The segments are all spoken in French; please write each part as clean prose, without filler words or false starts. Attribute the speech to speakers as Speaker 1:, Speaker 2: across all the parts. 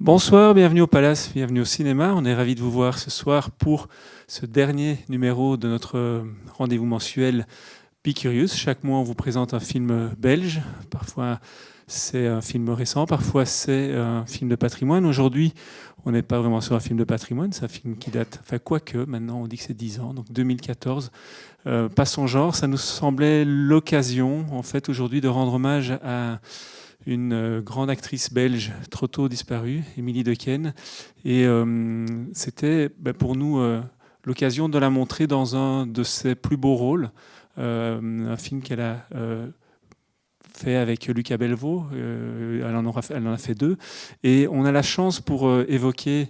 Speaker 1: Bonsoir, bienvenue au Palace, bienvenue au cinéma. On est ravis de vous voir ce soir pour ce dernier numéro de notre rendez-vous mensuel Be Curious. Chaque mois, on vous présente un film belge. Parfois, c'est un film récent, parfois, c'est un film de patrimoine. Aujourd'hui, on n'est pas vraiment sur un film de patrimoine, c'est un film qui date, enfin, quoique, maintenant, on dit que c'est 10 ans, donc 2014. Pas son genre, ça nous semblait l'occasion, en fait, aujourd'hui, de rendre hommage à une grande actrice belge trop tôt disparue, Émilie Dequesne. Et c'était pour nous l'occasion de la montrer dans un de ses plus beaux rôles, un film qu'elle a fait avec Lucas Bellevaux. Elle en a fait deux. Et on a la chance pour évoquer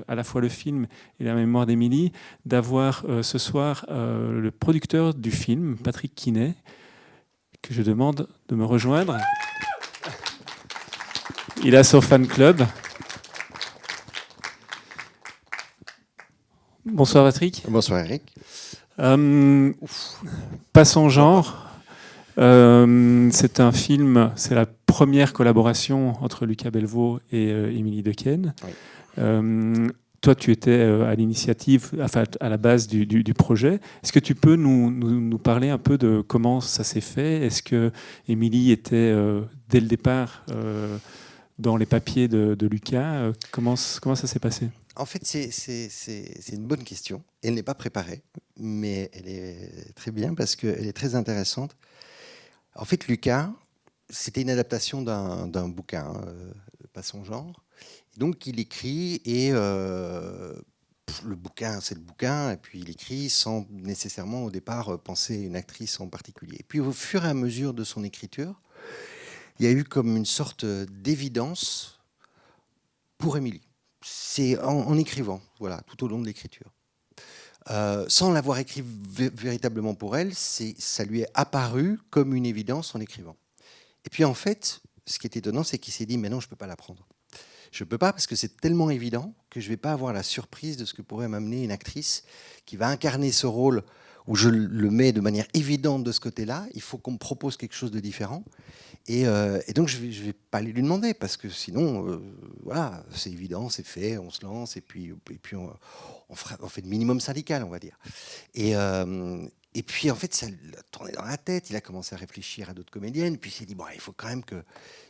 Speaker 1: à la fois le film et la mémoire d'Émilie, d'avoir ce soir le producteur du film, Patrick Quinet, que je demande de me rejoindre. Il a son fan club. Bonsoir Patrick.
Speaker 2: Bonsoir Eric.
Speaker 1: Pas son genre. C'est un film, c'est la première collaboration entre Lucas Bellevaux et Émilie Dequesne. Oui. Toi, tu étais à l'initiative, enfin à la base du projet. Est-ce que tu peux nous parler un peu de comment ça s'est fait? Est-ce que Émilie était dès le départ dans les papiers de Lucas? Comment ça s'est passé?
Speaker 2: En fait, c'est une bonne question. Elle n'est pas préparée, mais elle est très bien parce qu'elle est très intéressante. En fait, Lucas, c'était une adaptation d'un bouquin, pas son genre. Donc, il écrit et le bouquin, c'est le bouquin, et puis il écrit sans nécessairement au départ penser à une actrice en particulier. Et puis, au fur et à mesure de son écriture, il y a eu comme une sorte d'évidence pour Émilie. C'est en écrivant, voilà, tout au long de l'écriture. Sans l'avoir écrit véritablement pour elle, ça lui est apparu comme une évidence en écrivant. Et puis en fait, ce qui est étonnant, c'est qu'il s'est dit, mais non, je ne peux pas l'apprendre. Je ne peux pas parce que c'est tellement évident que je ne vais pas avoir la surprise de ce que pourrait m'amener une actrice qui va incarner ce rôle où je le mets de manière évidente de ce côté-là. Il faut qu'on me propose quelque chose de différent. Et donc, je vais pas aller lui demander, parce que sinon, voilà, c'est évident, c'est fait, on se lance, et puis on fait le minimum syndical, on va dire. Et puis, en fait, ça l'a tourné dans la tête. Il a commencé à réfléchir à d'autres comédiennes. Puis, il s'est dit, bon, il faut quand même que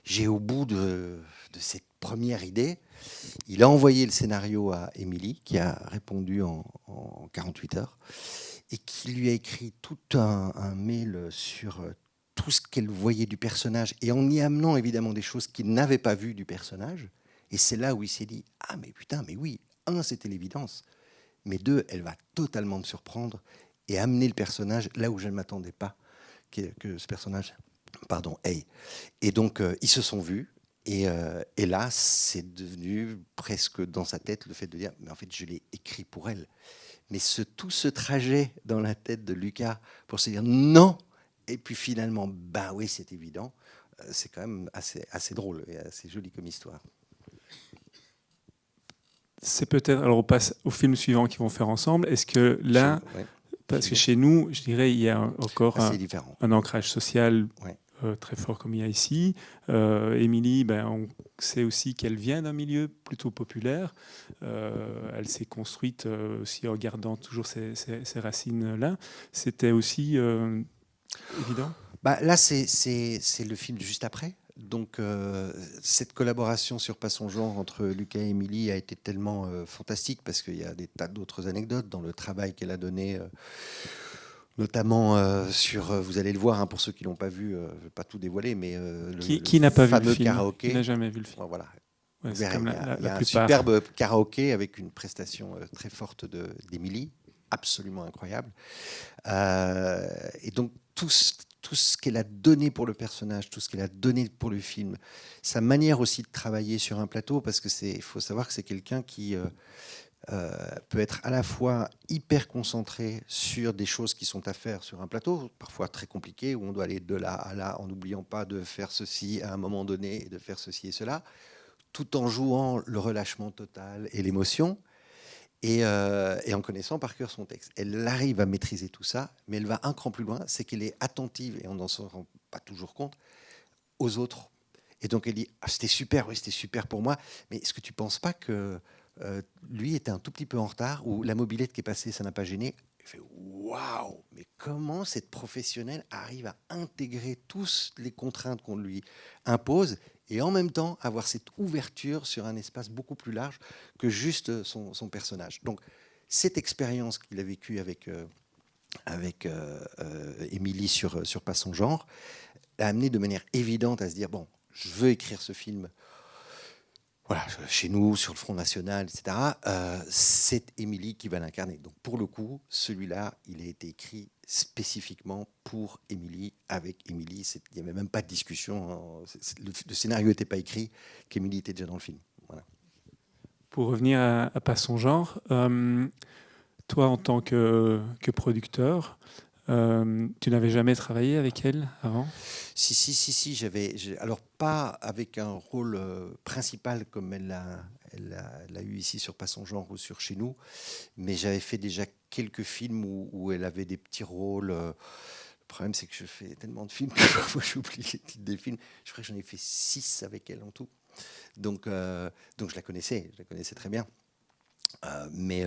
Speaker 2: j'ai au bout de cette première idée. Il a envoyé le scénario à Émilie, qui a répondu en 48 heures, et qui lui a écrit tout un mail sur tout ce qu'elle voyait du personnage, et en y amenant évidemment des choses qu'il n'avait pas vues du personnage. Et c'est là où il s'est dit, ah mais putain, mais oui, un, c'était l'évidence, mais deux, elle va totalement me surprendre et amener le personnage là où je ne m'attendais pas que ce personnage, aille. Et donc, ils se sont vus, et là, c'est devenu presque dans sa tête le fait de dire, mais en fait, je l'ai écrit pour elle. Mais tout ce trajet dans la tête de Lucas pour se dire non, et puis finalement, ben oui, c'est évident, c'est quand même assez drôle et assez joli comme histoire.
Speaker 1: C'est peut-être. Alors, on passe au film suivant qu'ils vont faire ensemble. Est-ce que là, parce que chez nous, je dirais, il y a encore un ancrage social très fort comme il y a ici. Émilie, on sait aussi qu'elle vient d'un milieu plutôt populaire. Elle s'est construite aussi en gardant toujours ses racines-là. C'était aussi évident.
Speaker 2: Là, c'est le film juste après. Donc, cette collaboration sur Pas son genre entre Lucas et Émilie a été tellement fantastique, parce qu'il y a des tas d'autres anecdotes dans le travail qu'elle a donné, notamment sur, vous allez le voir, pour ceux qui ne l'ont pas vu, je ne vais pas tout dévoiler, mais
Speaker 1: qui n'a pas vu le film,
Speaker 2: karaoké.
Speaker 1: Qui n'a jamais vu le film.
Speaker 2: Voilà.
Speaker 1: Ouais,
Speaker 2: il y a un
Speaker 1: plupart.
Speaker 2: superbe karaoké avec une prestation très forte d'Émilie, absolument incroyable. Et donc, tout ce qu'elle a donné pour le personnage, tout ce qu'elle a donné pour le film, sa manière aussi de travailler sur un plateau, parce que il faut savoir que c'est quelqu'un qui peut être à la fois hyper concentré sur des choses qui sont à faire sur un plateau, parfois très compliquées, où on doit aller de là à là, en n'oubliant pas de faire ceci à un moment donné, et de faire ceci et cela, tout en jouant le relâchement total et l'émotion. Et en connaissant par cœur son texte. Elle arrive à maîtriser tout ça, mais elle va un cran plus loin, c'est qu'elle est attentive, et on n'en se rend pas toujours compte, aux autres. Et donc elle dit, ah, c'était super, oui, c'était super pour moi, mais est-ce que tu ne penses pas que lui était un tout petit peu en retard, ou la mobilette qui est passée, ça n'a pas gêné? Il fait, waouh, mais comment cette professionnelle arrive à intégrer toutes les contraintes qu'on lui impose et en même temps avoir cette ouverture sur un espace beaucoup plus large que juste son personnage. Donc cette expérience qu'il a vécue avec Émilie sur Pas son genre l'a amené de manière évidente à se dire, bon, je veux écrire ce film, voilà, chez nous, sur le Front National, etc. C'est Émilie qui va l'incarner. Donc pour le coup, celui-là, il a été écrit spécifiquement pour Émilie, avec Émilie. Il n'y avait même pas de discussion. Le scénario n'était pas écrit, qu'Émilie était déjà dans le film. Voilà.
Speaker 1: Pour revenir à Pas son genre, toi, en tant que producteur, tu n'avais jamais travaillé avec elle avant?
Speaker 2: Si, alors pas avec un rôle principal comme elle l'a eu ici sur Pas son genre ou sur Chez nous, mais j'avais fait déjà quelques films où elle avait des petits rôles. Le problème, c'est que je fais tellement de films que parfois j'oublie les titres des films. Je crois que j'en ai fait 6 avec elle en tout. Donc je la connaissais très bien. Mais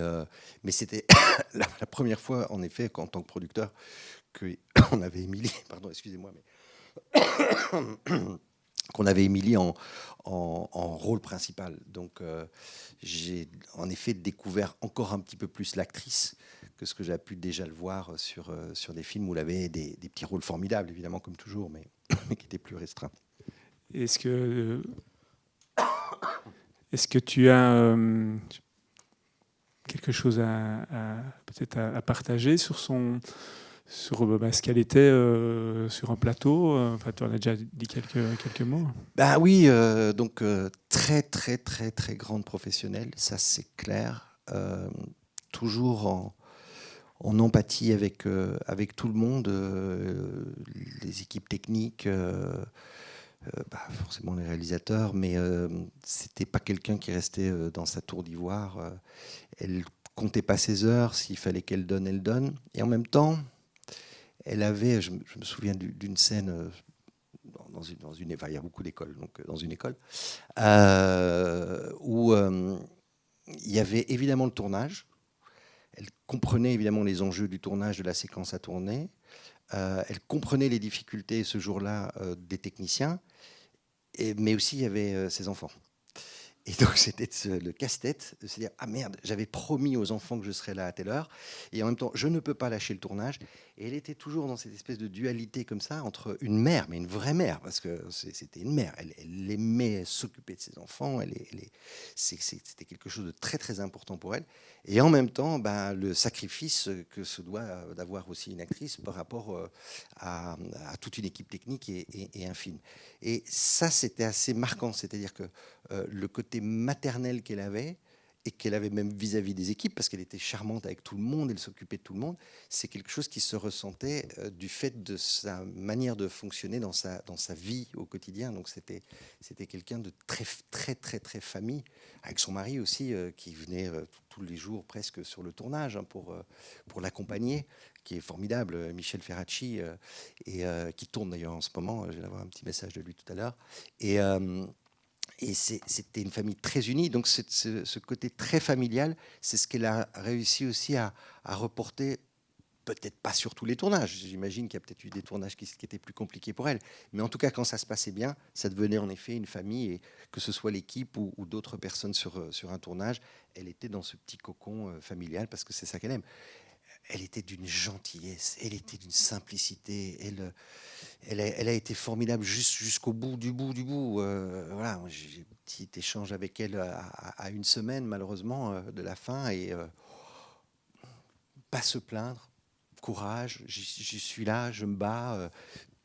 Speaker 2: c'était la première fois, en effet, qu'en tant que producteur, qu'on avait Émilie, pardon, excusez-moi, mais qu'on avait Émilie en rôle principal. Donc j'ai en effet découvert encore un petit peu plus l'actrice que ce que j'ai pu déjà le voir sur des films où elle avait des petits rôles formidables, évidemment, comme toujours, mais qui étaient plus restreints.
Speaker 1: Est-ce que tu as quelque chose peut-être à partager sur ce qu'elle était sur un plateau? Enfin, tu en as déjà dit quelques mots.
Speaker 2: Bah oui, donc très très très très grande professionnelle, ça c'est clair. Toujours en empathie avec tout le monde, les équipes techniques, forcément les réalisateurs, mais c'était pas quelqu'un qui restait dans sa tour d'ivoire. Elle comptait pas ses heures, s'il fallait qu'elle donne, elle donne. Et en même temps, elle avait, je me souviens d'une scène dans une il y a beaucoup d'écoles, donc dans une école, où il y avait évidemment le tournage. Elle comprenait évidemment les enjeux du tournage, de la séquence à tourner. Elle comprenait les difficultés ce jour-là des techniciens, mais aussi il y avait ses enfants. Et donc c'était le casse-tête de se dire, ah merde, j'avais promis aux enfants que je serais là à telle heure, et en même temps je ne peux pas lâcher le tournage. Et elle était toujours dans cette espèce de dualité comme ça entre une mère, mais une vraie mère, parce que c'était une mère, elle aimait s'occuper de ses enfants, c'était quelque chose de très très important pour elle, et en même temps le sacrifice que se doit d'avoir aussi une actrice par rapport à toute une équipe technique et un film. Et ça c'était assez marquant, c'est-à-dire que le côté maternel qu'elle avait, et qu'elle avait même vis-à-vis des équipes, parce qu'elle était charmante avec tout le monde, elle s'occupait de tout le monde, c'est quelque chose qui se ressentait du fait de sa manière de fonctionner dans sa vie au quotidien. Donc c'était quelqu'un de très, très, très, très famille, avec son mari aussi, qui venait tous les jours presque sur le tournage pour l'accompagner, qui est formidable, Michel Ferracci, et qui tourne d'ailleurs en ce moment. Je vais avoir un petit message de lui tout à l'heure. Et c'était une famille très unie, donc ce côté très familial, c'est ce qu'elle a réussi aussi à reporter, peut-être pas sur tous les tournages, j'imagine qu'il y a peut-être eu des tournages qui étaient plus compliqués pour elle, mais en tout cas quand ça se passait bien, ça devenait en effet une famille, et que ce soit l'équipe ou d'autres personnes sur un tournage, elle était dans ce petit cocon familial, parce que c'est ça qu'elle aime. Elle était d'une gentillesse, elle était d'une simplicité, elle a été formidable jusqu'au bout du bout. Voilà, j'ai un petit échange avec elle à une semaine, malheureusement, de la fin, et pas se plaindre, courage, j'y suis là, je me bats,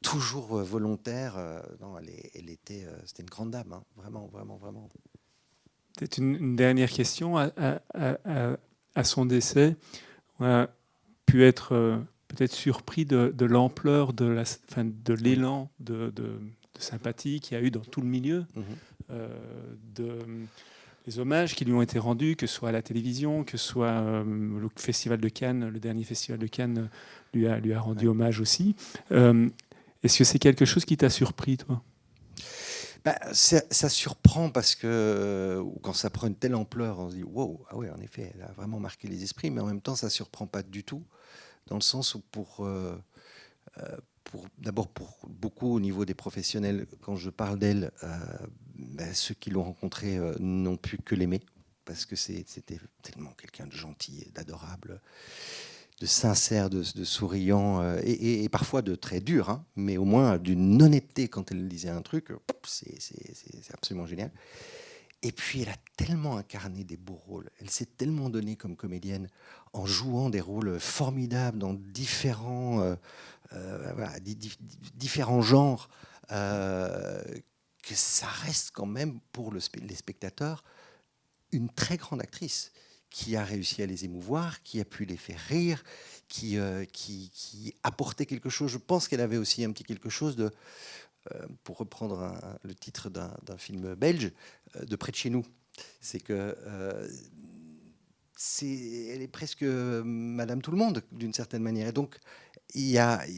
Speaker 2: toujours volontaire. Non, c'était une grande dame, hein, vraiment, vraiment, vraiment.
Speaker 1: Peut-être une dernière question. À son décès, on a pu être peut-être surpris de l'ampleur de l'élan de sympathie qu'il y a eu dans tout le milieu, les hommages qui lui ont été rendus, que ce soit à la télévision, que ce soit le Festival de Cannes, le dernier Festival de Cannes lui a rendu hommage aussi. Est-ce que c'est quelque chose qui t'a surpris, toi ?
Speaker 2: Bah, ça surprend parce que quand ça prend une telle ampleur, on se dit wow, ah ouais, en effet, elle a vraiment marqué les esprits, mais en même temps, ça surprend pas du tout, dans le sens où d'abord pour beaucoup au niveau des professionnels, quand je parle d'elle, ceux qui l'ont rencontrée n'ont pu que l'aimer parce que c'était tellement quelqu'un de gentil, d'adorable, de sincère, de souriant et parfois de très dur, hein, mais au moins d'une honnêteté quand elle disait un truc, c'est absolument génial. Et puis elle a tellement incarné des beaux rôles, elle s'est tellement donnée comme comédienne en jouant des rôles formidables dans différents genres, que ça reste quand même pour les spectateurs une très grande actrice qui a réussi à les émouvoir, qui a pu les faire rire, qui apportait quelque chose. Je pense qu'elle avait aussi un petit quelque chose de, pour reprendre le titre d'un film belge, de près de chez nous. C'est que elle est presque Madame Tout le Monde d'une certaine manière. Et donc,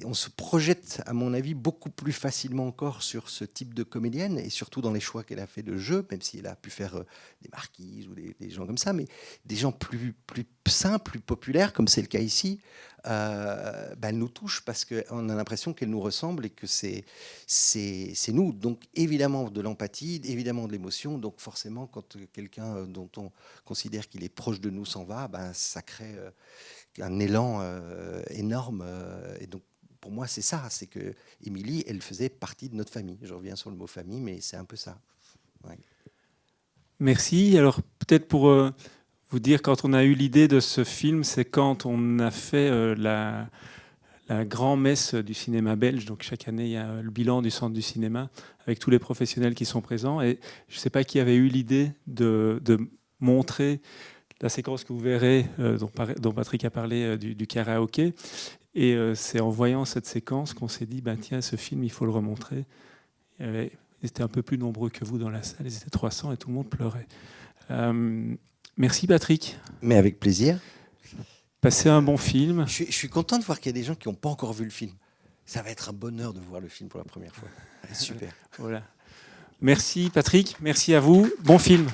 Speaker 2: on se projette, à mon avis, beaucoup plus facilement encore sur ce type de comédienne, et surtout dans les choix qu'elle a fait de jeu, même si elle a pu faire des marquises ou des gens comme ça, mais des gens plus simples, plus populaires, comme c'est le cas ici, elle nous touche parce qu'on a l'impression qu'elle nous ressemble et que c'est nous. Donc évidemment de l'empathie, évidemment de l'émotion, donc forcément quand quelqu'un dont on considère qu'il est proche de nous s'en va, ça crée un élan énorme. Et donc, pour moi, c'est ça. C'est que Émilie, elle faisait partie de notre famille. Je reviens sur le mot famille, mais c'est un peu ça. Ouais.
Speaker 1: Merci. Alors, peut-être pour vous dire, quand on a eu l'idée de ce film, c'est quand on a fait la grand-messe du cinéma belge. Donc, chaque année, il y a le bilan du centre du cinéma avec tous les professionnels qui sont présents. Et je ne sais pas qui avait eu l'idée de montrer la séquence que vous verrez, dont Patrick a parlé, du karaoké. Et c'est en voyant cette séquence qu'on s'est dit, tiens, ce film, il faut le remontrer. Ils étaient un peu plus nombreux que vous dans la salle, ils étaient 300 et tout le monde pleurait. Merci Patrick.
Speaker 2: Mais avec plaisir.
Speaker 1: Passez un bon film.
Speaker 2: Je suis content de voir qu'il y a des gens qui n'ont pas encore vu le film. Ça va être un bonheur de voir le film pour la première fois. Super.
Speaker 1: Voilà. Merci Patrick, merci à vous. Bon film.